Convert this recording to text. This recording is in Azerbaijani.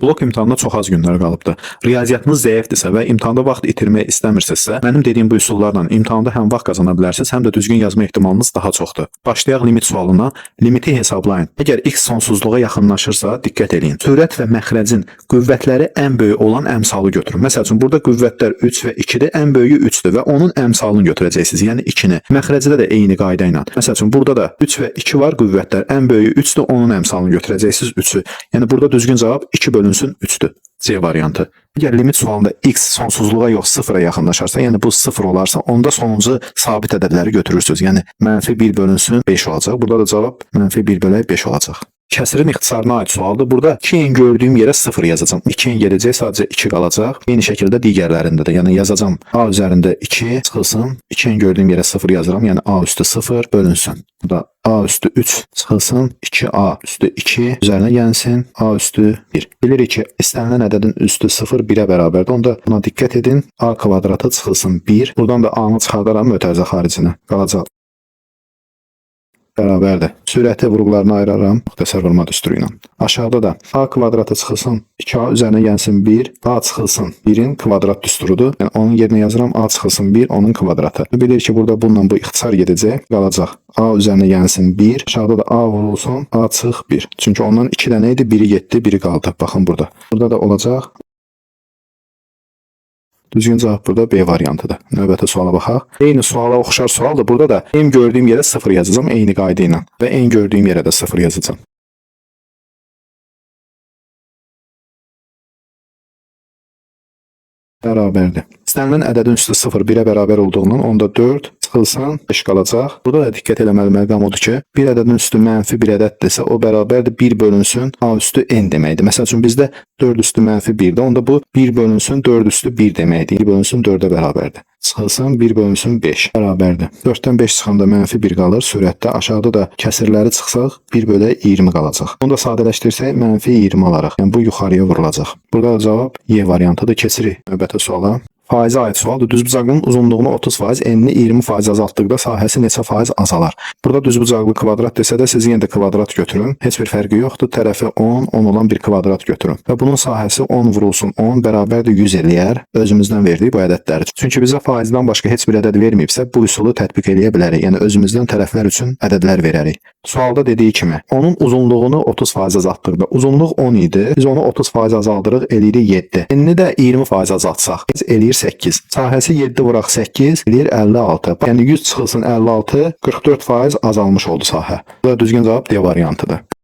Blok imtahanına çox az günlər qalıbdır. Riyaziyyatınız zəifdirsə və imtahanda vaxt itirmək istəmirsinizsə, mənim dediyim bu üsullarla imtahanda həm vaxt qazana bilərsiniz, həm də düzgün yazma ehtimalınız daha çoxdur. Başlayaq limit sualına. Limiti hesablayın. Əgər x sonsuzluğa yaxınlaşırsa, diqqət edin. Sürət və məxrəcin qüvvətləri ən böyük olan əmsalı götürün. Məsəl üçün, burada qüvvətlər 3 və 2-dir, ən böyüyü 3-dür və onun əmsalını götürəcəksiniz, yəni 2-ni. Məxrəcdə də eyni qayda ilə. Məsəl üçün, burada da 3 və 2 var, qüvvətlər ən böyüyü 3-dür, onun əmsalını götürəcəksiniz 3-ü. Yəni, burada düzgün cavab 2 bölünsün 3-dür. C variantı. Əgər limit sualında x sonsuzluğa yox 0-a yaxınlaşarsa, yəni bu 0 olarsa, onda sonuncu sabit ədədləri götürürsünüz. Yəni -1 bölünsün 5 olacaq. Burada da cavab -1 bölək 5 olacaq. Kəsirin ixtisarına aid sualdır. Burada 2-nin gördüyüm yerə 0 yazacağım. 2-nin gedəcək, sadəcə 2 qalacaq. Eyni şəkildə digərlərində də. Yəni yazacağım a üzərində 2 çıxılsın. 2-nin gördüyüm yerə 0 yazıram. Yəni a üstü 0 bölünsün. Burada a üstü 3 çıxılsın. 2a üstü 2 üzərinə gəlsin. A üstü 1. Bilirik ki, istənilən ədədin üstü 0 1-ə bərabərdir. Onda buna diqqət edin. A kvadratı çıxılsın 1. Buradan da a-nı çıxardaram mötərizə xaricinə. Qalacaq bərabərdir. Sürəti vurğularına ayıraram müxtəsər vurma düsturu ilə. Aşağıda da a kvadratı çıxılsın 2a üzərinə gəlsin 1, a çıxılsın 1-in kvadrat düsturudur. Yəni onun yerinə yazıram a çıxılsın 1, onun kvadratı. Bilir ki, burada bununla bu ixtisar gedəcək, qalacaq. A üzərinə gəlsin 1, aşağıda da a vurulsun, a çıx 1. Çünki ondan 2 dənə idi, biri getdi, biri qaldı. Baxın burada. Burada da olacaq. Düzgün cavab burada B variantıdır. Növbəti suala baxaq. Eyni suala oxşar sualdır. Burada da M gördüyüm yerə 0 yazacağım eyni qayda ilə və N gördüyüm yerə də 0 yazacağım. Bərabərdir. İstənilən ədədin üstü 0 1-ə bərabər olduğundan onda 4 çıxılsın 5 qalacaq. Burada da diqqət eləməli məqam odur ki, bir ədədin üstü -1 ədəddirsə, o bərabərdir 1 bölünsün a üstü n deməkdir. Məsəl üçün bizdə 4 üstü -1-dir. Onda bu 1 bölünsün 4 üstü 1 deməkdir. 1 bölünsün 4-ə bərabərdir. Çıxılsın 1 bölünsün 5 bərabərdir. 4-dən 5 çıxanda -1 qalır. Sürətdə aşağıda da kəsirləri çıxsaq 1 bölə 20 qalacaq. Bunu da sadələşdirsək -20 alaraq. Yəni bu yuxarıya vurulacaq. Burada da cavab Y variantıdır. Keçirik növbəti suala. Faizə aid sualdır. Düzbucaqlının uzunluğunu 30%, enini 20% azaltdıqda sahəsi neçə faiz azalar? Burada düzbucaqlı kvadrat desə də siz yenə də kvadrat götürün. Heç bir fərqi yoxdur. Tərəfi 10, 10 olan bir kvadrat götürün. Və bunun sahəsi 10 vurulsun 10 bərabərdir 100 eləyər özümüzdən verdiyi bu ədədləri. Çünki bizə faizdən başqa heç bir ədəd verməyibsə, bu üsulu tətbiq eləyə bilərik. Yəni özümüzdən tərəflər üçün ədədlər verərik. Sualda dediyi kimi, onun uzunluğunu 30% azaltdırdı. Uzunluq 10 idi. Biz onu 30% azaldırıq, eləyirik 7. Enini də 20% azaltsaq, eləyir 8. Sahəsi 7 vuraq 8, eləyir 56. Yəni 100 çıxılsın 56, 44% azalmış oldu sahə. Bu da düzgün cavab D variantıdır.